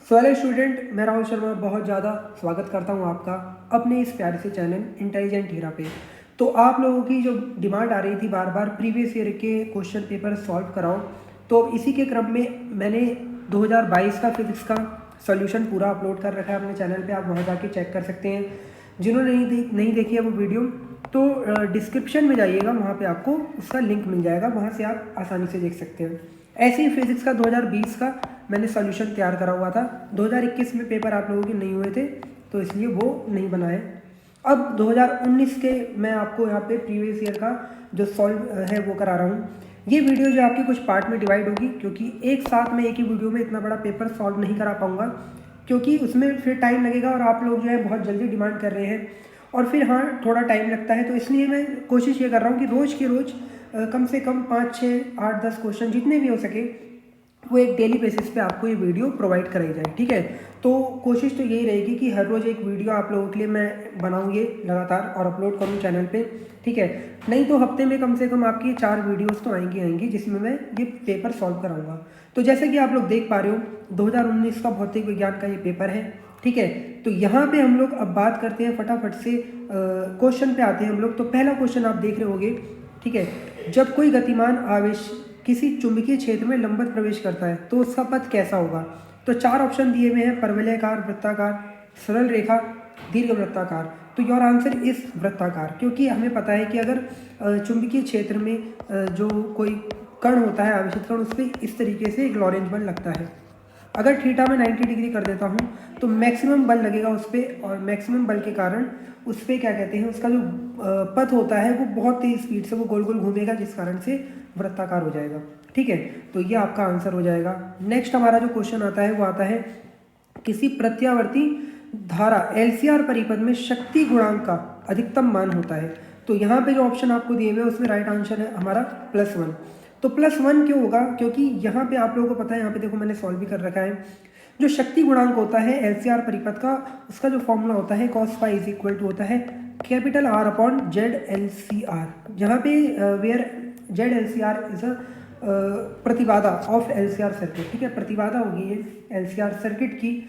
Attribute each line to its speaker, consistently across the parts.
Speaker 1: Hello student, मैं राहुल शर्मा बहुत ज़्यादा स्वागत करता हूँ आपका अपने इस प्यारे से चैनल इंटेलिजेंट हीरा पे। तो आप लोगों की जो डिमांड आ रही थी बार बार प्रीवियस ईयर के क्वेश्चन पेपर सॉल्व कराओ, तो इसी के क्रम में मैंने 2022 का फिजिक्स का सॉल्यूशन पूरा अपलोड कर रखा है अपने चैनल पे। आप वहाँ जाके चेक कर सकते हैं। जिन्होंने नहीं देखी है वो वीडियो, तो डिस्क्रिप्शन में जाइएगा, वहाँ पे आपको उसका लिंक मिल जाएगा, वहाँ से आप आसानी से देख सकते हैं। ऐसे ही फिजिक्स का 2020 का मैंने सॉल्यूशन तैयार करा हुआ था। 2021 में पेपर आप लोगों के नहीं हुए थे, तो इसलिए वो नहीं बना है। अब 2019 के मैं आपको यहाँ पे प्रीवियस ईयर का जो सॉल्व है वो करा रहा हूँ। ये वीडियो जो आपकी कुछ पार्ट में डिवाइड होगी, क्योंकि एक साथ में एक ही वीडियो में इतना बड़ा पेपर सॉल्व नहीं करा पाऊँगा, क्योंकि उसमें फिर टाइम लगेगा और आप लोग जो है बहुत जल्दी डिमांड कर रहे हैं और फिर हाँ थोड़ा टाइम लगता है। तो इसलिए मैं कोशिश ये कर रहा हूँ कि रोज़ के रोज़ कम से कम 5, 6, 8, 10 क्वेश्चन जितने भी हो सके वो एक डेली बेसिस पे आपको ये वीडियो प्रोवाइड कराई जाए। ठीक है, तो कोशिश तो यही रहेगी कि हर रोज़ एक वीडियो आप लोगों के लिए मैं बनाऊँ ये लगातार और अपलोड करूँ चैनल पे। ठीक है, नहीं तो हफ्ते में कम से कम आपकी 4 वीडियोस तो आएंगी जिसमें मैं ये पेपर सॉल्व कराऊंगा। तो जैसे कि आप लोग देख पा रहे हो 2019 का भौतिक विज्ञान का ये पेपर है। ठीक है, तो यहाँ पे हम लोग अब बात करते हैं, फटाफट से क्वेश्चन पे आते हैं हम लोग। तो पहला क्वेश्चन आप देख रहे होंगे। ठीक है, जब कोई गतिमान आवेश किसी चुंबकीय क्षेत्र में लंबवत प्रवेश करता है तो उसका पथ कैसा होगा। तो 4 ऑप्शन दिए हुए हैं, परवलयाकार, वृत्ताकार, सरल रेखा, दीर्घ वृत्ताकार। तो योर आंसर इस वृत्ताकार, क्योंकि हमें पता है कि अगर चुंबकीय क्षेत्र में जो कोई कण होता है, आवेशित कण, उस पर इस तरीके से एक लॉरेंज बल लगता है। अगर थीटा में 90 डिग्री कर देता हूँ तो मैक्सिमम बल लगेगा उस पर, और मैक्सिमम बल के कारण उस पर क्या कहते हैं, उसका जो पथ होता है वो बहुत तेज स्पीड से वो गोल गोल घूमेगा, जिस कारण से वृत्ताकार हो जाएगा। ठीक है, तो ये आपका आंसर हो जाएगा। नेक्स्ट हमारा जो क्वेश्चन आता है वो आता है, किसी प्रत्यावर्ती धारा एलसीआर परिपथ में शक्ति गुणांक का अधिकतम मान होता है। तो यहाँ पे जो ऑप्शन आपको दिए हुए हैं उसमें राइट आंसर है हमारा +1। तो +1 क्यों होगा, क्योंकि यहाँ पे आप लोगों को पता है, यहाँ पे देखो मैंने सॉल्व भी कर रखा है। जो शक्ति गुणांक होता है एलसीआर परिपथ का, उसका जो फॉर्मूला होता है cos phi = होता है R/ZLCR, जहाँ पे वेयर ZLCR इज अ प्रतिबाधा ऑफ एलसीआर सर्किट। ठीक है, प्रतिबाधा होगी ये एलसीआर सर्किट की।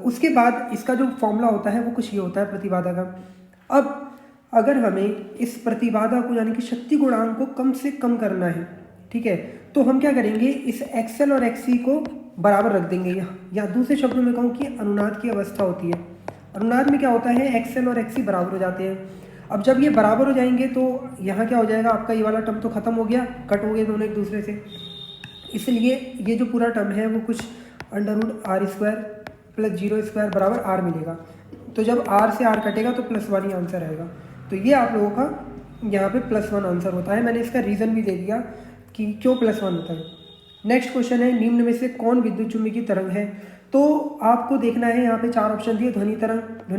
Speaker 1: उसके बाद इसका जो फॉर्मूला होता है वो कुछ ये होता है प्रतिबाधा का। अब अगर हमें इस प्रतिबाधा को यानी कि शक्ति गुणांक को कम से कम करना है, ठीक है, तो हम क्या करेंगे, इस XL और XC को बराबर रख देंगे, या दूसरे शब्दों में कहूँ कि अनुनाद की अवस्था होती है। अनुनाद में क्या होता है, XL और XC बराबर हो जाते हैं। अब जब ये बराबर हो जाएंगे तो यहाँ क्या हो जाएगा, आपका ये वाला टर्म तो खत्म हो गया, कट हो गए दोनों एक दूसरे से। इसलिए ये जो पूरा टर्म है वो कुछ √R² + 0² बराबर R मिलेगा। तो जब R से R कटेगा तो +1 ही आंसर आएगा। तो ये आप लोगों का यहाँ पे +1 आंसर होता है। मैंने इसका रीज़न भी दे दिया कि क्यों +1 होता है। नेक्स्ट क्वेश्चन है, निम्न में से कौन विद्युत चुम्बकीय तरंग है। तो आपको देखना है, यहाँ पे 4 ऑप्शन दिए। ध्वनि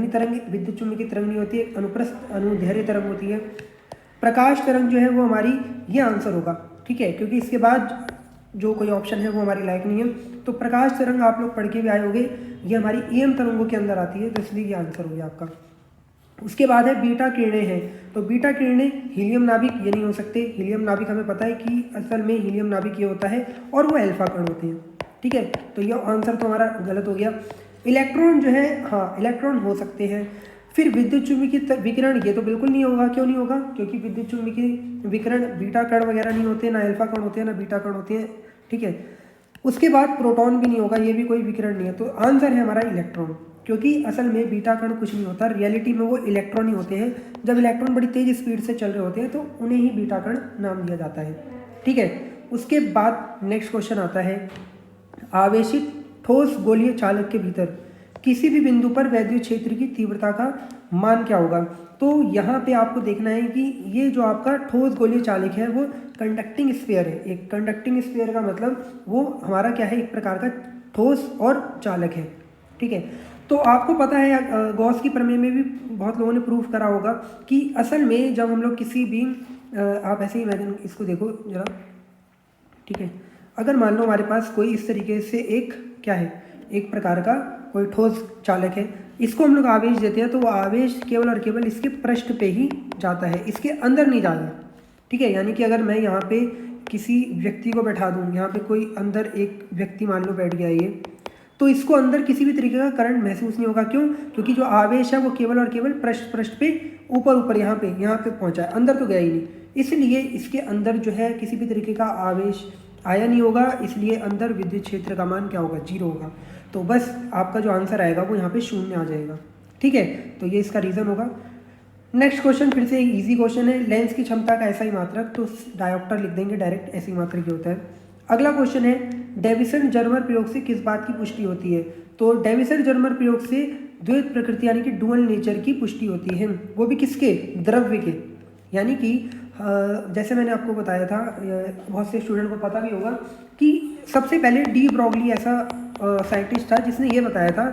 Speaker 1: तरंग विद्युत चुम्बकीय तरंग नहीं होती है, अनुप्रस्थ अनुदैर्ध्य तरंग होती है। प्रकाश तरंग जो है वो हमारी, ये आंसर होगा। ठीक है, क्योंकि इसके बाद जो कोई ऑप्शन है वो हमारी लायक नहीं है। तो प्रकाश तरंग आप लोग पढ़ के भी आए होंगे, ये हमारी EM तरंगों के अंदर आती है, तो इसलिए ये आंसर हो गया आपका। उसके बाद है बीटा किरणें हैं। तो बीटा किरणें हीलियम नाभिक, ये नहीं हो सकते। हीलियम नाभिक हमें पता है कि असल में हीलियम नाभिक ये होता है और वो अल्फा कण होते हैं। ठीक है, तो ये आंसर तो हमारा गलत हो गया। इलेक्ट्रॉन जो है, हाँ इलेक्ट्रॉन हो सकते हैं। फिर विद्युत चुम्बकीय विकिरण, ये तो बिल्कुल नहीं होगा। क्यों नहीं होगा, क्योंकि विद्युत चुम्बकीय विकिरण बीटा कण वगैरह नहीं होते, ना अल्फा कण होते हैं ना बीटा कण होते हैं। ठीक है, उसके बाद प्रोटॉन भी नहीं होगा, ये भी कोई विकिरण नहीं है। तो आंसर है हमारा इलेक्ट्रॉन, क्योंकि असल में बीटा कण कुछ नहीं होता, रियलिटी में वो इलेक्ट्रॉन ही होते हैं। जब इलेक्ट्रॉन बड़ी तेज स्पीड से चल रहे होते हैं तो उन्हें ही बीटा कण नाम दिया जाता है। ठीक है, उसके बाद नेक्स्ट क्वेश्चन आता है, आवेशित ठोस गोलीय चालक के भीतर किसी भी बिंदु पर वैद्युत क्षेत्र की तीव्रता का मान क्या होगा। तो यहाँ पे आपको देखना है कि ये जो आपका ठोस गोलीय चालक है वो कंडक्टिंग स्फीयर है। एक कंडक्टिंग स्फीयर का मतलब वो हमारा क्या है, एक प्रकार का ठोस और चालक है। ठीक है, तो आपको पता है गॉस की प्रमेय में भी बहुत लोगों ने प्रूफ करा होगा कि असल में जब हम लोग किसी भी आप ऐसे ही इमेजिन इसको देखो जरा। ठीक है, अगर मान लो हमारे पास कोई इस तरीके से एक क्या है, एक प्रकार का कोई ठोस चालक है, इसको हम लोग आवेश देते हैं तो वो आवेश केवल और केवल इसके पृष्ठ पे ही जाता है, इसके अंदर नहीं जाता। ठीक है, यानी कि अगर मैं यहाँ पे किसी व्यक्ति को बैठा दूँ, यहाँ पे कोई अंदर एक व्यक्ति मान लो बैठ गया ये, तो इसको अंदर किसी भी तरीके का करंट महसूस नहीं होगा। क्यों? क्योंकि जो आवेश है वो केवल और केवल पृष्ठ पे ऊपर यहाँ पे पहुँचा है, अंदर तो गया ही नहीं। इसलिए इसके अंदर जो है किसी भी तरीके का आवेश आया नहीं होगा, इसलिए अंदर विद्युत क्षेत्र का मान क्या होगा? 0 होगा। तो बस आपका जो आंसर आएगा वो यहाँ पे 0 आ जाएगा। ठीक है, तो ये इसका रीज़न होगा। नेक्स्ट क्वेश्चन फिर से एक ईजी क्वेश्चन है, लेंस की क्षमता का ऐसा ही मात्रक, तो डायोप्टर लिख देंगे डायरेक्ट, ऐसे ही मात्रक होता है। अगला क्वेश्चन है, डेविसन जर्मर प्रयोग से किस बात की पुष्टि होती है? तो डेविसन जर्मर प्रयोग से द्वैत प्रकृति यानी कि डुअल नेचर की पुष्टि होती है, वो भी किसके? द्रव्य के। यानी कि जैसे मैंने आपको बताया था, बहुत से स्टूडेंट को पता भी होगा कि सबसे पहले डी ब्रॉगली ऐसा साइंटिस्ट था जिसने ये बताया था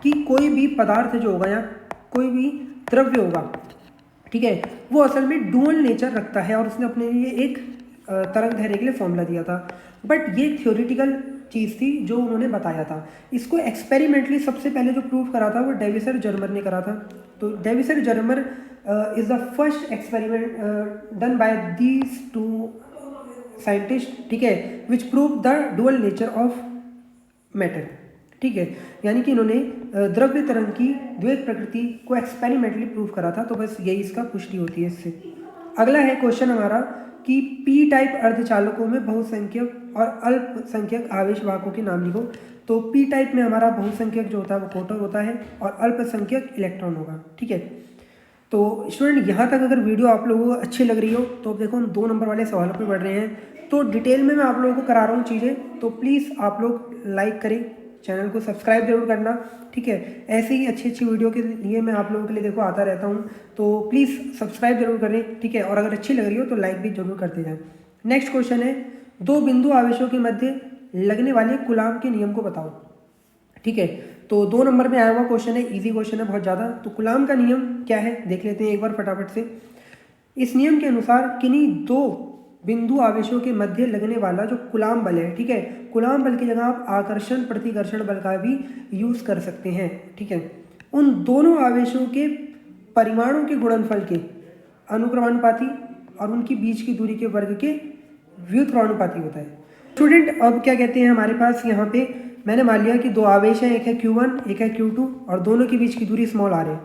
Speaker 1: कि कोई भी पदार्थ जो होगा या कोई भी द्रव्य होगा, ठीक है, वो असल में डुअल नेचर रखता है, और उसने अपने लिए एक तरंग धैर्य के लिए फॉर्मूला दिया था। बट ये थ्योरेटिकल चीज़ थी जो उन्होंने बताया था। इसको एक्सपेरिमेंटली सबसे पहले जो प्रूव करा था वो डेविसन जर्मर ने करा था। तो Davisson Germer is the first experiment done by these 2 scientist, ठीक है, which prove the dual nature of matter. ठीक है, यानी कि इन्होंने द्रव्य तरंग की द्वैत प्रकृति को एक्सपेरिमेंटली प्रूव करा था। तो बस यही इसका पुष्टि होती है इससे। अगला है क्वेश्चन हमारा कि पी टाइप अर्धचालकों में बहुसंख्यक और अल्पसंख्यक आवेश वाहकों के नाम लिखो। तो पी टाइप में हमारा बहुसंख्यक जो होता है वो प्रोटॉन होता है और अल्पसंख्यक इलेक्ट्रॉन होगा। ठीक है, तो स्टूडेंट यहाँ तक अगर वीडियो आप लोगों को अच्छी लग रही हो तो देखो हम 2 नंबर वाले सवालों पे बढ़ रहे हैं। तो डिटेल में मैं आप लोगों को करा रहा हूँ चीज़ें, तो प्लीज़ आप लोग लाइक करें, चैनल को सब्सक्राइब जरूर करना। ठीक है, ऐसे ही अच्छी अच्छी वीडियो के लिए मैं आप लोगों के लिए देखो आता रहता हूँ, तो प्लीज़ सब्सक्राइब जरूर करें। ठीक है, और अगर अच्छी लग रही हो तो लाइक भी जरूर करते जाएं। नेक्स्ट क्वेश्चन है, 2 बिंदु आवेशों के मध्य लगने वाले कूलाम के नियम को बताओ। ठीक है, तो 2 नंबर में आया हुआ क्वेश्चन है, इजी क्वेश्चन है बहुत ज़्यादा। तो कूलाम का नियम क्या है देख लेते हैं एक बार फटाफट से। इस नियम के अनुसार किन्हीं 2 बिंदु आवेशों के मध्य लगने वाला जो कूलाम बल है, ठीक है, कूलाम बल की जगह आप आकर्षण प्रतिकर्षण बल का भी यूज़ कर सकते हैं। ठीक है, उन दोनों आवेशों के परिमाणों के गुणनफल के अनुक्रमानुपाती और उनकी बीच की दूरी के वर्ग के व्युत्क्रमानुपाती होता है। स्टूडेंट अब क्या कहते हैं, हमारे पास यहाँ पे मैंने मान लिया कि 2 आवेश हैं, एक है Q1 एक है Q2 और दोनों के बीच की दूरी स्मॉल r है।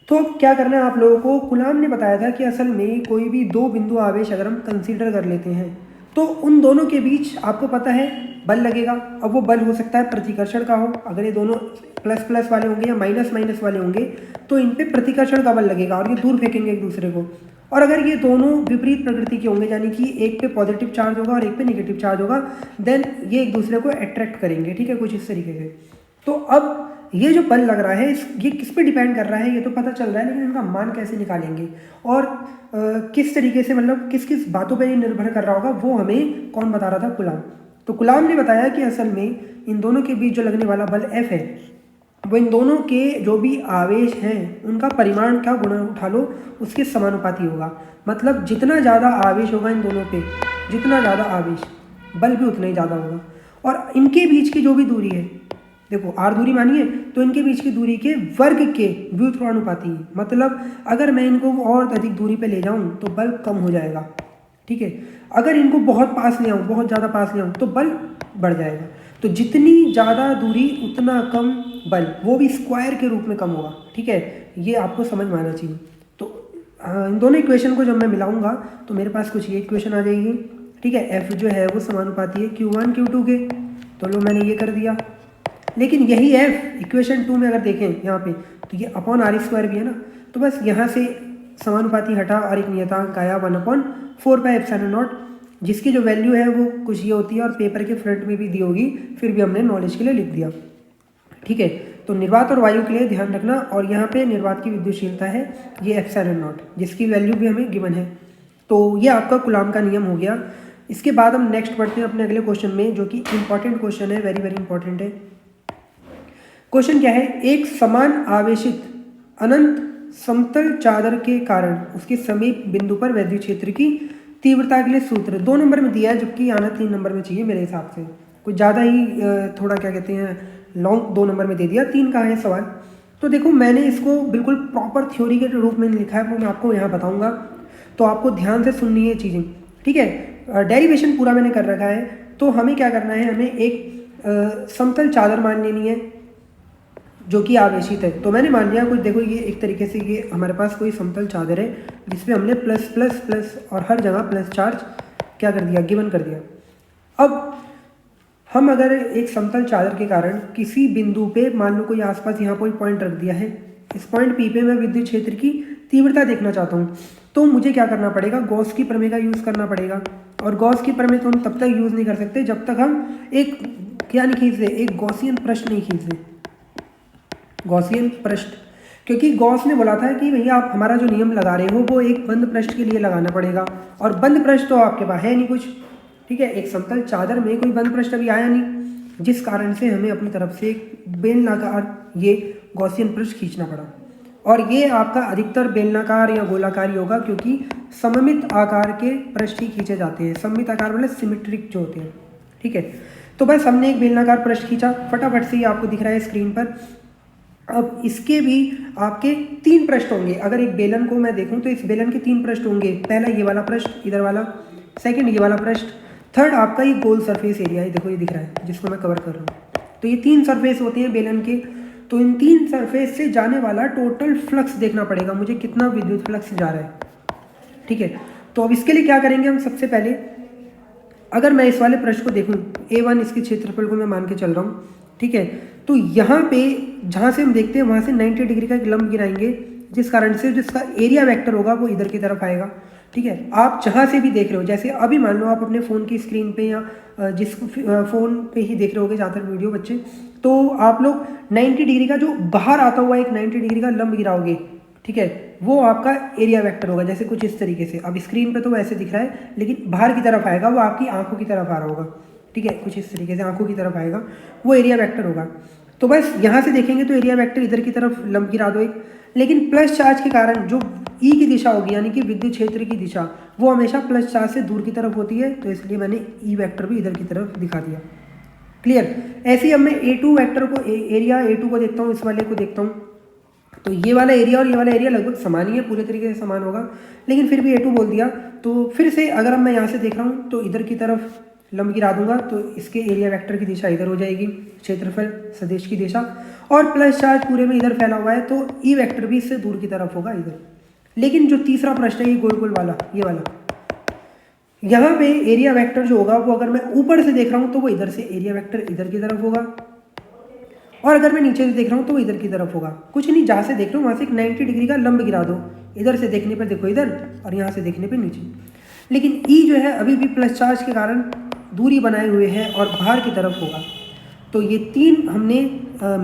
Speaker 1: तो क्या करना है आप लोगों को, कूलाम ने बताया था कि असल में कोई भी 2 बिंदु आवेश अगर हम कंसीडर कर लेते हैं तो उन दोनों के बीच आपको पता है बल लगेगा। अब वो बल हो सकता है प्रतिकर्षण का हो, अगर ये दोनों प्लस प्लस वाले होंगे या माइनस माइनस वाले होंगे तो इन पे प्रतिकर्षण का बल लगेगा और ये दूर फेंकेंगे एक दूसरे को। और अगर ये दोनों विपरीत प्रकृति के होंगे, यानी कि एक पे पॉजिटिव चार्ज होगा और एक पे नेगेटिव चार्ज होगा, देन ये एक दूसरे को अट्रैक्ट करेंगे। ठीक है, कुछ इस तरीके से। तो अब ये जो बल लग रहा है ये किस पे डिपेंड कर रहा है ये तो पता चल रहा है, लेकिन इनका मान कैसे निकालेंगे और किस तरीके से, मतलब किस किस बातों पर ये निर्भर कर रहा होगा, वो हमें कौन बता रहा था? कूलाम। तो कूलाम ने बताया कि असल में इन दोनों के बीच जो लगने वाला बल F है वो इन दोनों के जो भी आवेश हैं उनका परिमाण का गुणा उठा लो उसके समानुपाती होगा। मतलब जितना ज़्यादा आवेश होगा इन दोनों पे, जितना ज़्यादा आवेश, बल भी उतना ही ज़्यादा होगा। और इनके बीच की जो भी दूरी है, देखो r दूरी मानिए, तो इनके बीच की दूरी के वर्ग के व्युत्क्रमानुपाती है। मतलब अगर मैं इनको और अधिक दूरी पे ले जाऊं तो बल कम हो जाएगा। ठीक है, अगर इनको बहुत पास ले आऊँ, बहुत ज़्यादा पास ले आऊँ तो बल बढ़ जाएगा। तो जितनी ज़्यादा दूरी उतना कम बल, वो भी स्क्वायर के रूप में कम होगा। ठीक है, ये आपको समझ में आना चाहिए। तो इन दोनों इक्वेशन को जब मैं मिलाऊंगा तो मेरे पास कुछ ये इक्वेशन आ जाएगी। ठीक है, F जो है वो समानुपाती है Q1 Q2 के, तो लो मैंने ये कर दिया। लेकिन यही F इक्वेशन 2 में अगर देखें यहाँ पे तो ये अपॉन r² भी है ना, तो बस यहाँ से समानुपाती हटा और एक नियतांक आया 1/4πε0, जिसकी जो वैल्यू है वो कुछ ये होती है और पेपर के फ्रंट में भी दी होगी, फिर भी हमने नॉलेज के लिए लिख दिया। ठीक है, तो निर्वात और वायु के लिए ध्यान रखना, और यहाँ पे निर्वात की विद्युतशीलता है ये ε0, जिसकी वैल्यू भी हमें गिवन है। तो ये आपका कूलाम का नियम हो गया। इसके बाद हम नेक्स्ट बढ़ते हैं अपने अगले क्वेश्चन में, जो कि इंपॉर्टेंट क्वेश्चन है, वेरी वेरी इंपॉर्टेंट है। क्वेश्चन क्या है, एक समान आवेशित अनंत समतल चादर के कारण उसके समीप बिंदु पर विद्युत क्षेत्र की तीव्रता के लिए सूत्र 2 नंबर में दिया है, जबकि आना 3 नंबर में चाहिए मेरे हिसाब से। कुछ ज़्यादा ही थोड़ा क्या कहते हैं लॉन्ग 2 नंबर में दे दिया, 3 का है सवाल। तो देखो मैंने इसको बिल्कुल प्रॉपर थ्योरी के रूप में लिखा है, वो मैं आपको यहाँ बताऊँगा, तो आपको ध्यान से सुननी है चीज़ें। ठीक है, डेरिवेशन पूरा मैंने कर रखा है। तो हमें क्या करना है, हमें एक समतल चादर मान लेनी है जो कि आवेशित है। तो मैंने मान लिया, कुछ देखो ये एक तरीके से ये हमारे पास कोई समतल चादर है जिसमें हमने प्लस प्लस प्लस और हर जगह प्लस चार्ज क्या कर दिया, गिवन कर दिया। अब हम अगर एक समतल चादर के कारण किसी बिंदु पे मान लो कोई आसपास यहाँ कोई पॉइंट रख दिया है, इस पॉइंट पी पे मैं विद्युत क्षेत्र की तीव्रता देखना चाहता हूँ, तो मुझे क्या करना पड़ेगा, गॉस की प्रमेय का यूज़ करना पड़ेगा। और गॉस की प्रमेय तो हम तब तक यूज़ नहीं कर सकते जब तक हम एक क्या नहीं खींच दे, एक गॉसियन पृष्ठ नहीं खींच दे, गॉसियन पृष्ठ। क्योंकि गॉस ने बोला था कि भैया आप हमारा जो नियम लगा रहे हो वो एक बंद पृष्ठ के लिए लगाना पड़ेगा, और बंद पृष्ठ तो आपके पास है नहीं कुछ, ठीक है। एक समतल चादर में कोई बंद पृष्ठ अभी आया नहीं, जिस कारण से हमें अपनी तरफ से एक बेलनाकार ये गॉसियन पृष्ठ खींचना पड़ा। और ये आपका अधिकतर बेलनाकार या गोलाकार ही होगा, क्योंकि सममित आकार के पृष्ठ ही खींचे जाते हैं। सममित आकार मतलब सिमेट्रिक जो होते हैं, ठीक है। तो बस हमने एक बेलनाकार पृष्ठ खींचा, फटाफट से ही आपको दिख रहा है स्क्रीन पर। अब इसके भी आपके 3 पृष्ठ होंगे। अगर एक बेलन को मैं देखूं तो इस बेलन के 3 पृष्ठ होंगे। पहला ये वाला पृष्ठ इधर वाला, सेकंड ये वाला पृष्ठ, थर्ड आपका ये गोल सरफेस एरिया है, देखो ये दिख रहा है जिसको मैं कवर कर रहा हूँ। तो ये 3 सरफेस होते हैं बेलन के। तो इन 3 सरफेस से जाने वाला टोटल फ्लक्स देखना पड़ेगा मुझे, कितना विद्युत फ्लक्स जा रहा है, ठीक है। तो अब इसके लिए क्या करेंगे हम, सबसे पहले अगर मैं इस वाले पृष्ठ को देखूं, A1 इसके क्षेत्रफल को मैं मान के चल रहा हूँ, ठीक है। तो यहाँ पे जहाँ से हम देखते हैं वहाँ से 90 डिग्री का एक लंब गिराएंगे, जिस कारण से जिसका एरिया वेक्टर होगा वो इधर की तरफ आएगा, ठीक है। आप जहाँ से भी देख रहे हो, जैसे अभी मान लो आप अपने फ़ोन की स्क्रीन पे या जिस फ़ोन पे ही देख रहे होगे ज़्यादातर वीडियो बच्चे, तो आप लोग 90 डिग्री का जो बाहर आता हुआ एक 90 डिग्री का लंब गिराओगे, ठीक है, वो आपका एरिया वेक्टर होगा। जैसे कुछ इस तरीके से, अब स्क्रीन पे तो वैसे दिख रहा है लेकिन बाहर की तरफ आएगा, वो आपकी आंखों की तरफ आ रहा होगा, ठीक है, कुछ इस तरीके से आंखों की तरफ आएगा, वो एरिया वेक्टर होगा। तो बस यहाँ से देखेंगे तो एरिया वेक्टर इधर की तरफ लंब गिरा दो एक, लेकिन प्लस चार्ज के कारण जो ई की दिशा होगी, यानी कि विद्युत क्षेत्र की दिशा, वो हमेशा प्लस चार्ज से दूर की तरफ होती है, तो इसलिए मैंने ई वेक्टर भी इधर की तरफ दिखा दिया। क्लियर। ऐसे ही अब मैं A2 वेक्टर को, एरिया A2 को देखता हूँ, इस वाले को देखता हूँ, तो ये वाला एरिया और ये वाला एरिया लगभग समान ही है, पूरे तरीके से समान होगा, लेकिन फिर भी A2 बोल दिया। तो फिर से अगर अब मैं यहाँ से देख रहा हूँ तो इधर की तरफ लंब गिरा दूंगा, तो इसके एरिया वेक्टर की दिशा इधर हो जाएगी, क्षेत्रफल सदिश की दिशा, और प्लस चार्ज पूरे में इधर फैला हुआ है, तो ई वेक्टर भी इससे दूर की तरफ होगा इधर। लेकिन जो तीसरा प्रश्न है ये गोल गोल वाला, ये वाला, यहाँ पे एरिया वेक्टर जो होगा वो अगर मैं ऊपर से देख रहा हूँ तो वो इधर से एरिया वेक्टर इधर की तरफ होगा, और अगर मैं नीचे से देख रहा हूँ तो वो इधर की तरफ होगा। कुछ नहीं, जहाँ से देख रहा हूँ वहाँ से एक 90 डिग्री का लंब गिरा दो, इधर से देखने पर देखो इधर, और यहाँ से देखने पर नीचे। लेकिन ई जो है अभी भी प्लस चार्ज के कारण दूरी बनाए हुए है और बाहर की तरफ होगा। तो ये 3 हमने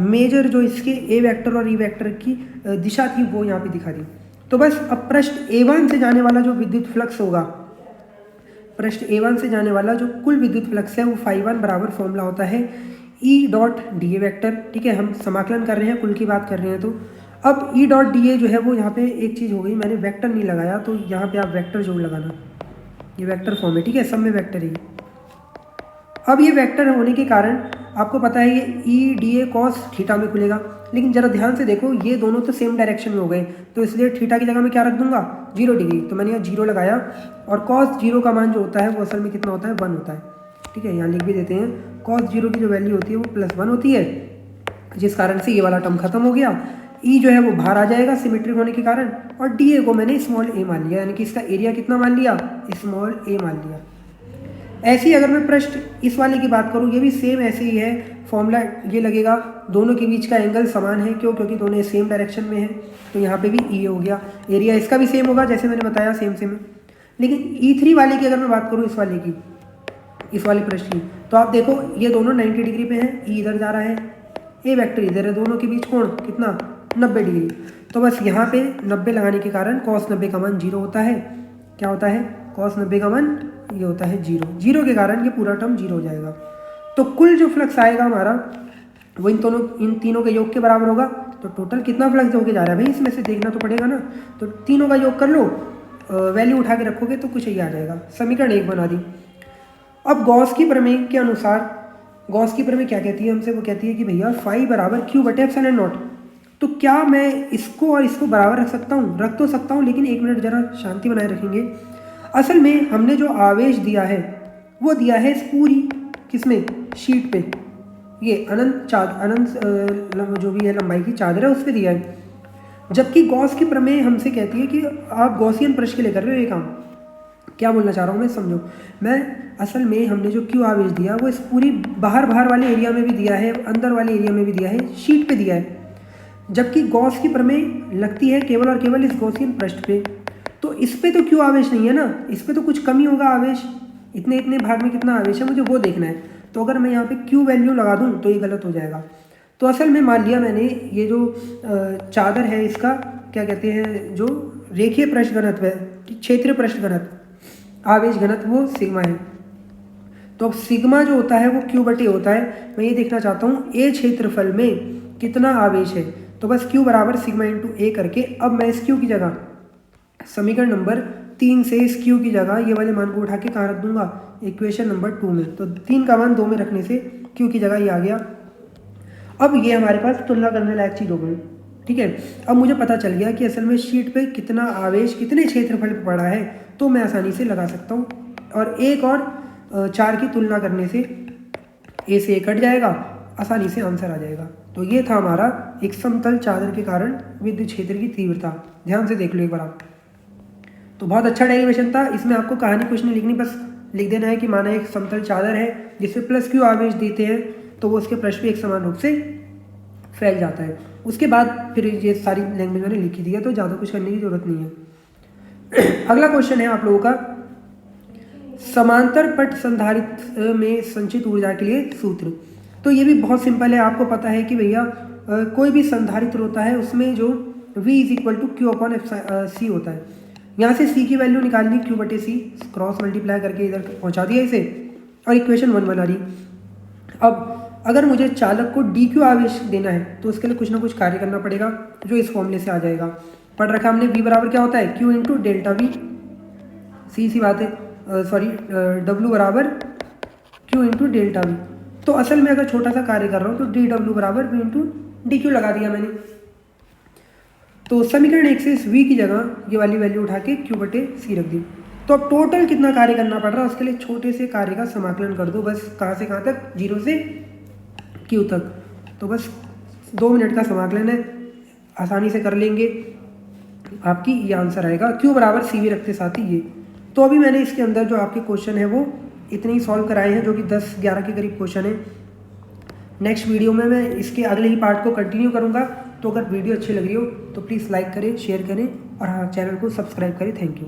Speaker 1: मेजर जो इसके ए वेक्टर और ई वेक्टर की दिशा थी वो यहाँ पे दिखा दी। तो बस अब पृष्ठ A1 से जाने वाला जो विद्युत फ्लक्स होगा, पृष्ठ A1 से जाने वाला जो कुल विद्युत फ्लक्स है वो φ1 बराबर फॉर्मूला होता है E डॉट DA वेक्टर, ठीक है। हम समाकलन कर रहे हैं, कुल की बात कर रहे हैं। तो अब E डॉट DA जो है वो यहाँ पे एक चीज़ हो गई, मैंने वेक्टर नहीं लगाया, तो यहाँ पे आप वेक्टर जोड़ लगाना, ये वेक्टर फॉर्म है, ठीक है, सब में वेक्टर है। अब ये वेक्टर होने के कारण आपको पता है ये E D A cos theta में खुलेगा, लेकिन ज़रा ध्यान से देखो ये दोनों तो सेम डायरेक्शन में हो गए, तो इसलिए थीटा की जगह मैं क्या रख दूंगा, 0 डिग्री। तो मैंने यहाँ 0 लगाया, और कॉस 0 का मान जो होता है वो असल में कितना होता है, 1 होता है, ठीक है। यहाँ लिख भी देते हैं, कॉस 0 की जो वैल्यू होती है वो +1 होती है, जिस कारण से ये वाला टर्म खत्म हो गया। ई जो है वो बाहर आ जाएगा सिमेट्रिक होने के कारण, और डी ए को मैंने स्मॉल ए मान लिया, यानी कि इसका एरिया कितना मान लिया, स्मॉल ए मान लिया। ऐसे ही अगर मैं पृष्ठ इस वाले की बात करूँ, ये भी सेम ऐसे ही है, फॉर्मूला ये लगेगा, दोनों के बीच का एंगल समान है, क्यों, क्योंकि दोनों सेम डायरेक्शन में है, तो यहाँ पे भी ई हो गया। एरिया इसका भी सेम होगा जैसे मैंने बताया, सेम सेम है। लेकिन E3 वाले की अगर मैं बात करूँ, इस वाले की, इस वाले पृष्ठ की, तो आप देखो ये दोनों 90 डिग्री पे हैं, ई इधर जा रहा है, ए वेक्टर इधर है, दोनों के बीच कोण कितना, 90 डिग्री। तो बस यहाँ पे 90 लगाने के कारण cos 90 का मान 0 होता है। क्या होता है, cos 90 का मान ये होता है 0। 0 के कारण ये पूरा टर्म 0 हो जाएगा। तो कुल जो फ्लक्स आएगा हमारा वो इन तीनों के योग के बराबर होगा। तो टोटल कितना फ्लक्स होके जा रहा है भाई, इसमें से देखना तो पड़ेगा ना। तो तीनों का योग कर लो, वैल्यू उठा के रखोगे तो कुछ ही आ जाएगा। समीकरण 1 बना दी। अब गॉस की प्रमेय के अनुसार, गॉस की प्रमेय क्या कहती है हमसे, वो कहती है कि भैया फाई बराबर Q बटे एप्सिलॉन नॉट। तो क्या मैं इसको और इसको बराबर रख सकता हूँ, रख तो सकता हूँ, लेकिन एक मिनट जरा शांति बनाए रखेंगे। असल में हमने जो आवेश दिया है वो दिया है इस पूरी किसमें, शीट पे, ये अनंत जो भी है लंबाई की चादर है उस पर दिया है। जबकि गॉस की प्रमेय हमसे कहती है कि आप गॉसियन प्रश्न के लिए कर रहे हो ये काम। क्या बोलना चाह रहा हूँ मैं, समझो। मैं असल में हमने जो क्यू आवेश दिया वो इस पूरी बाहर वाले एरिया में भी दिया है, अंदर वाले एरिया में भी दिया है, शीट पे दिया है। जबकि गॉस की प्रमेय लगती है केवल और केवल इस गॉसियन पृष्ठ पे। तो इस पे तो क्यू आवेश नहीं है ना, इस पे तो कुछ कमी होगा आवेश, इतने इतने भाग में कितना आवेश है मुझे वो देखना है। तो अगर मैं यहाँ पे क्यू वैल्यू लगा दूँ तो ये गलत हो जाएगा। तो असल में मान लिया मैंने ये जो चादर है इसका क्या कहते हैं, जो रेखीय पृष्ठ घनत्व है, क्षेत्रीय पृष्ठ घनत्व, आवेश घनत्व वो सिग्मा है। तो अब सिग्मा जो होता है वो क्यू बटे होता है। मैं ये देखना चाहता हूँ ए क्षेत्रफल में कितना आवेश है, तो बस क्यू बराबर सिग्मा इंटू ए करके अब मैं इस क्यू की जगह समीकरण नंबर 3 से इस क्यू की जगह ये वाले मान को उठा के कहाँ रख दूंगा, इक्वेशन नंबर 2 में। तो 3 का मान 2 में रखने से क्यू की जगह ये आ गया। अब ये हमारे पास तुलना करने लायक चीज़ हो गई, ठीक है। अब मुझे पता चल गया कि असल में शीट पे कितना आवेश कितने क्षेत्रफल पे पड़ा है, तो मैं आसानी से लगा सकता हूँ। और 1 और 4 की तुलना करने से ए से 1 कट जाएगा, आसानी से आंसर आ जाएगा। तो ये था हमारा एक समतल चादर के कारण विद्युत क्षेत्र की तीव्रता। ध्यान से देख लो एक बार आप। तो बहुत अच्छा डेरिवेशन था। इसमें आपको कहानी कुछ नहीं लिखनी, बस लिख देना है कि माना एक समतल चादर है जिसमें प्लस क्यू आवेश देते हैं तो वो उसके पृष्ठ पे एक समान रूप से फैल जाता है। उसके बाद फिर ये सारी लैंग्वेज मैंने लिखी दी है, तो ज़्यादा कुछ करने की जरूरत नहीं है। अगला क्वेश्चन है आप लोगों का, समांतर पट संधारित्र में संचित ऊर्जा के लिए सूत्र। तो ये भी बहुत सिंपल है, आपको पता है कि भैया कोई भी संधारित्र होता है उसमें जो V is equal to Q upon C होता है। यहाँ से C की वैल्यू निकालनी, क्यू बटे सी, क्रॉस मल्टीप्लाई करके इधर पहुँचा दिया इसे, और इक्वेशन 1 बना ली। अब अगर मुझे चालक को डी क्यू आवेश देना है तो उसके लिए कुछ ना कुछ कार्य करना पड़ेगा, जो इस फॉर्मूले से आ जाएगा। पढ़ रखा हमने V बराबर क्या होता है, क्यू इंटू डेल्टा वी, सी बात है, सॉरी W बराबर क्यू इंटू डेल्टा वी। तो असल में अगर छोटा सा कार्य कर रहा हूँ तो डी डब्ल्यू बराबर वी इंटू डी क्यू लगा दिया मैंने। तो समीकरण 1 से इस V की जगह ये वाली वैल्यू उठा के क्यू बटे सी रख दी। तो अब टोटल कितना कार्य करना पड़ रहा है उसके लिए छोटे से कार्य का समाकलन कर दो, बस कहाँ से कहाँ तक, 0 से Q तक। तो बस 2 मिनट का समाकलन है, आसानी से कर लेंगे, आपकी ये आंसर आएगा। Q बराबर सी वी रखते साथ ही ये। तो अभी मैंने इसके अंदर जो आपके क्वेश्चन है वो इतने ही सॉल्व कराए हैं, जो कि 10-11 के करीब क्वेश्चन है। नेक्स्ट वीडियो में मैं इसके अगले ही पार्ट को कंटिन्यू करूँगा। तो अगर वीडियो अच्छी लग रही हो तो प्लीज़ लाइक करें, शेयर करें और हाँ, चैनल को सब्सक्राइब करें। Thank you.